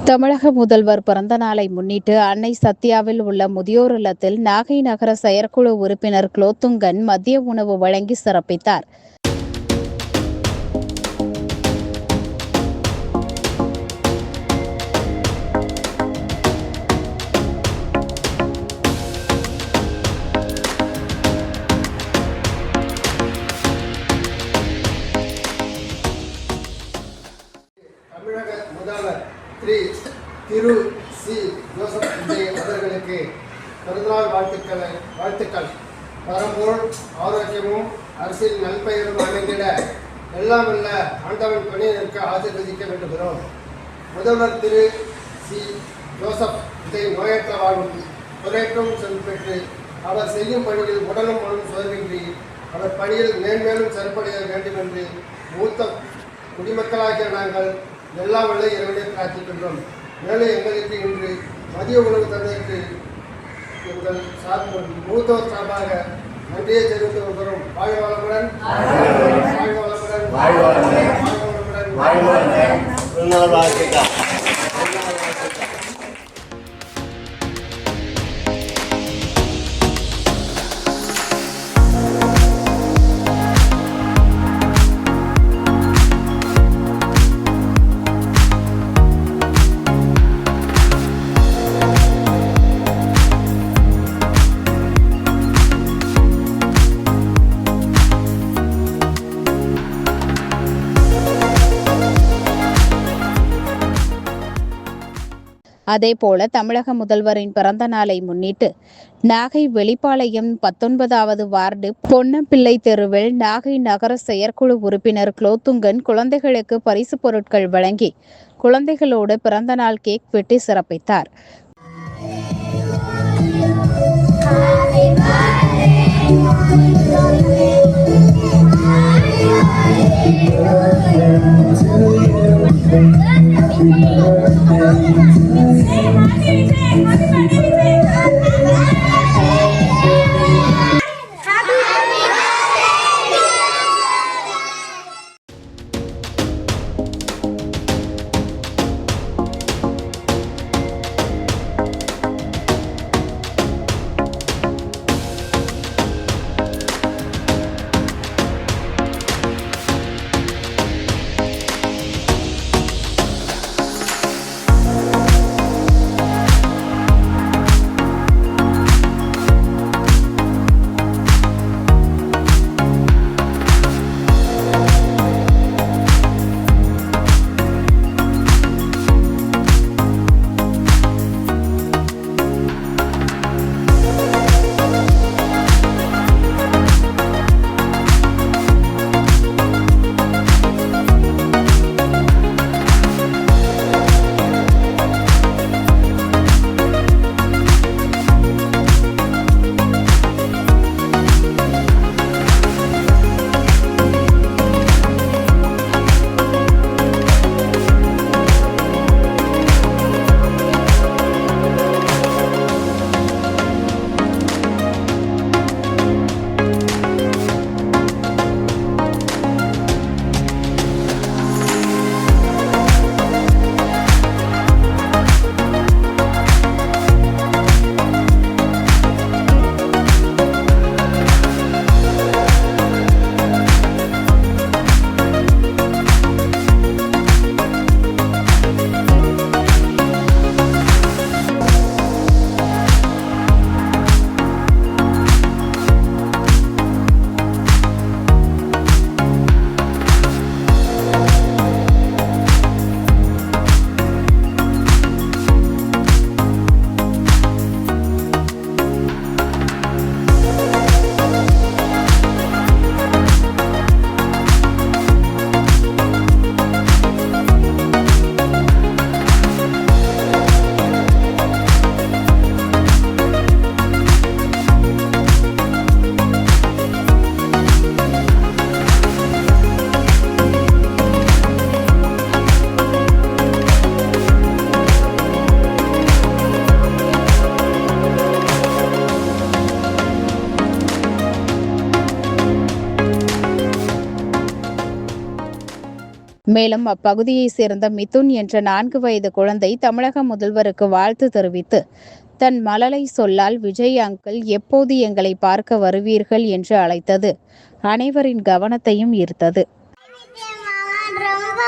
தமிழக முதல்வர் பிறந்த நாளை முன்னிட்டு அன்னை சத்யாவில் உள்ள முதியோர் இல்லத்தில் நாகை நகர செயற்குழு உறுப்பினர் குலோத்துங்கன் மதிய உணவு வழங்கி சிறப்பித்தார். தமிழக முதல்வர் திரு சி. ஜோசப் அவர்களுக்கு பிறந்தநாள் வாழ்த்துக்கள். பரம்பொருள் ஆரோக்கியமும் அரசியல் நல்பெயரும் அமைந்திட எல்லாம் வல்ல ஆண்டவன் பணி நிற்க ஆசீர்வதிக்க வேண்டுகிறோம். முதல்வர் திரு சி. ஜோசப் நோயற்ற வாழும் குறைக்கும் செல் பெற்று அவர் செய்யும் பணியில் உடலும் மனம் சோர்வின்றி அவர் பணியில் மேன்மேலும் சிறப்படைய வேண்டும் என்று மூத்த குடிமக்களாகிய நாங்கள் எல்லாம் வல்ல இறைவனை பிரார்த்திக்கின்றோம். மேலும் எங்களுக்கு இன்று மதிய உணவு தந்ததற்கு எங்கள் மூத்தோர் சார்பாக நன்றியை தெரிவித்து வருகிறோம். வாழ்க வளமுடன், வாழ்க வளமுடன். அதேபோல தமிழக முதல்வரின் பிறந்த நாளை முன்னிட்டு நாகை வெளிப்பாளையம் 19வது வார்டு பொன்னம்பிள்ளை தெருவில் நாகை நகர செயற்குழு உறுப்பினர் குலோத்துங்கன் குழந்தைகளுக்கு பரிசு பொருட்கள் வழங்கி குழந்தைகளோடு பிறந்தநாள் கேக் வெட்டி சிறப்பித்தார். மேலும் அப்பகுதியைச் சேர்ந்த மிதுன் என்ற 4 வயது குழந்தை தமிழக முதல்வருக்கு வாழ்த்து தெரிவித்து தன் மழலை சொல்லால் விஜய் அங்கிள் எப்போது எங்களை பார்க்க வருவீர்கள் என்று அழைத்தது அனைவரின் கவனத்தையும் ஈர்த்தது. ரொம்ப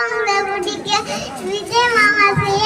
பிடிக்கும். விஜய் மாமா செய்ய